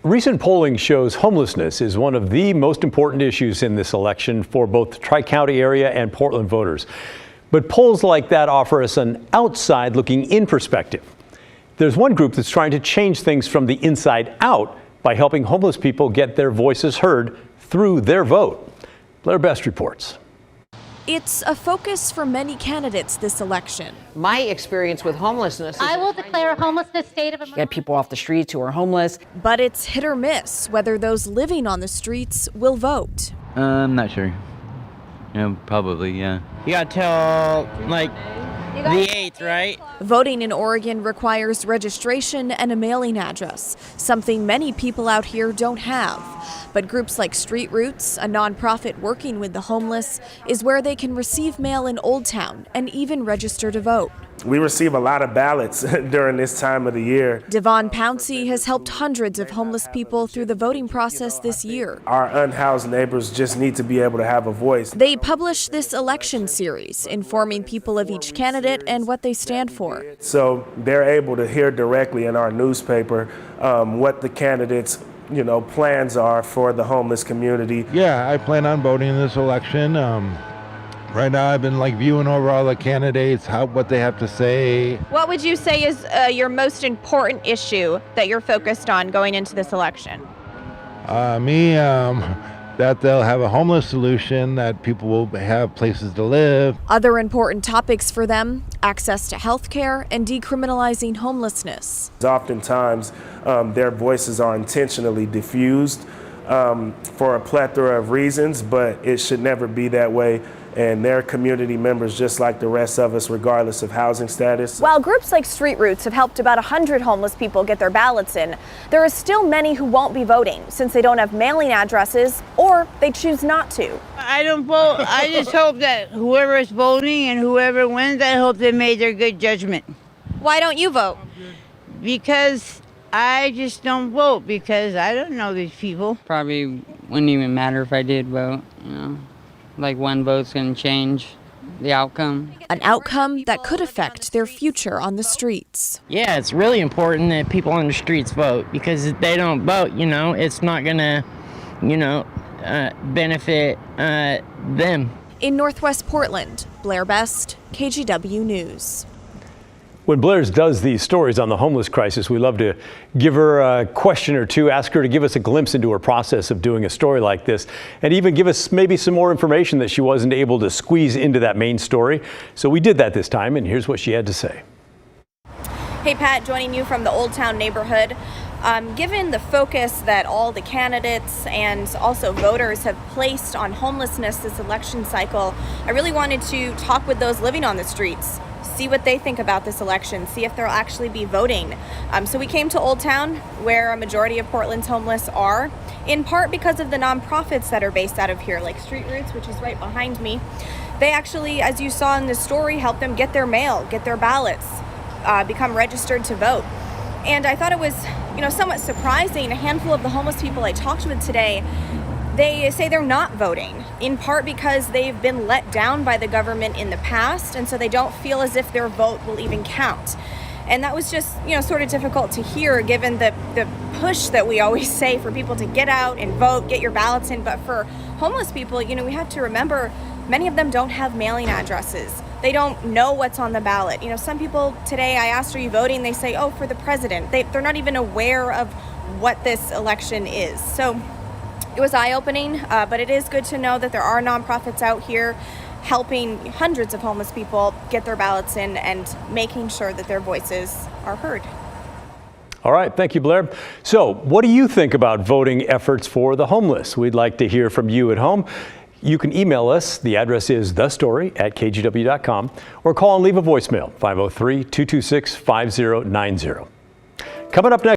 Recent polling shows homelessness is one of the most important issues in this election for both the Tri-County area and Portland voters. But polls like that offer us an outside looking in perspective. There's one group that's trying to change things from the inside out by helping homeless people get their voices heard through their vote. Blair Best reports. It's a focus for many candidates this election. My experience with homelessness is I will declare a homelessness state of emergency. Get people off the streets who are homeless. But it's hit or miss whether those living on the streets will vote. I'm not sure. Yeah, probably, yeah. You got till like the 8th, right? Voting in Oregon requires registration and a mailing address, something many people out here don't have. But groups like Street Roots, a nonprofit working with the homeless, is where they can receive mail in Old Town and even register to vote. We receive a lot of ballots during this time of the year. Devon Pouncey has helped hundreds of homeless people through the voting process this year. Our unhoused neighbors just need to be able to have a voice. They publish this election series, informing people of each candidate and what they stand for. So they're able to hear directly in our newspaper what the candidates' plans are for the homeless community. Yeah, I plan on voting in this election. Right now I've been viewing over all the candidates, what they have to say. What would you say is your most important issue that you're focused on going into this election? That they'll have a homeless solution, that people will have places to live. Other important topics for them: access to health care and decriminalizing homelessness. Oftentimes, their voices are intentionally diffused for a plethora of reasons, but it should never be that way. And they're community members just like the rest of us, regardless of housing status. While groups like Street Roots have helped about 100 homeless people get their ballots in, there are still many who won't be voting since they don't have mailing addresses or they choose not to. I don't vote. I just hope that whoever is voting and whoever wins, I hope they made their good judgment. Why don't you vote? Because I just don't vote because I don't know these people. Probably wouldn't even matter if I did vote, Like one vote's gonna change the outcome. An outcome that could affect their future on the streets. Yeah, it's really important that people on the streets vote, because if they don't vote, it's not gonna, benefit them. In Northwest Portland, Blair Best, KGW News. When Blair does these stories on the homeless crisis, we love to give her a question or two, ask her to give us a glimpse into her process of doing a story like this, and even give us maybe some more information that she wasn't able to squeeze into that main story. So we did that this time, and here's what she had to say. Hey Pat, joining you from the Old Town neighborhood. Given the focus that all the candidates and also voters have placed on homelessness this election cycle, I really wanted to talk with those living on the streets, see what they think about this election, see if they'll actually be voting. So we came to Old Town, where a majority of Portland's homeless are, in part because of the nonprofits that are based out of here, like Street Roots, which is right behind me. They actually, as you saw in the story, help them get their mail, get their ballots, become registered to vote. And I thought it was, somewhat surprising. A handful of the homeless people I talked with today, they say they're not voting, in part because they've been let down by the government in the past, and so they don't feel as if their vote will even count. And that was just, sort of difficult to hear, given the push that we always say for people to get out and vote, get your ballots in. But for homeless people, we have to remember, many of them don't have mailing addresses. They don't know what's on the ballot. Some people today, I asked, are you voting? They say, oh, for the president. They're not even aware of what this election is. So it was eye-opening, but it is good to know that there are nonprofits out here helping hundreds of homeless people get their ballots in and making sure that their voices are heard. All right, thank you, Blair. So what do you think about voting efforts for the homeless? We'd like to hear from you at home. You can email us. The address is thestory@kgw.com, or call and leave a voicemail, 503-226-5090. Coming up next.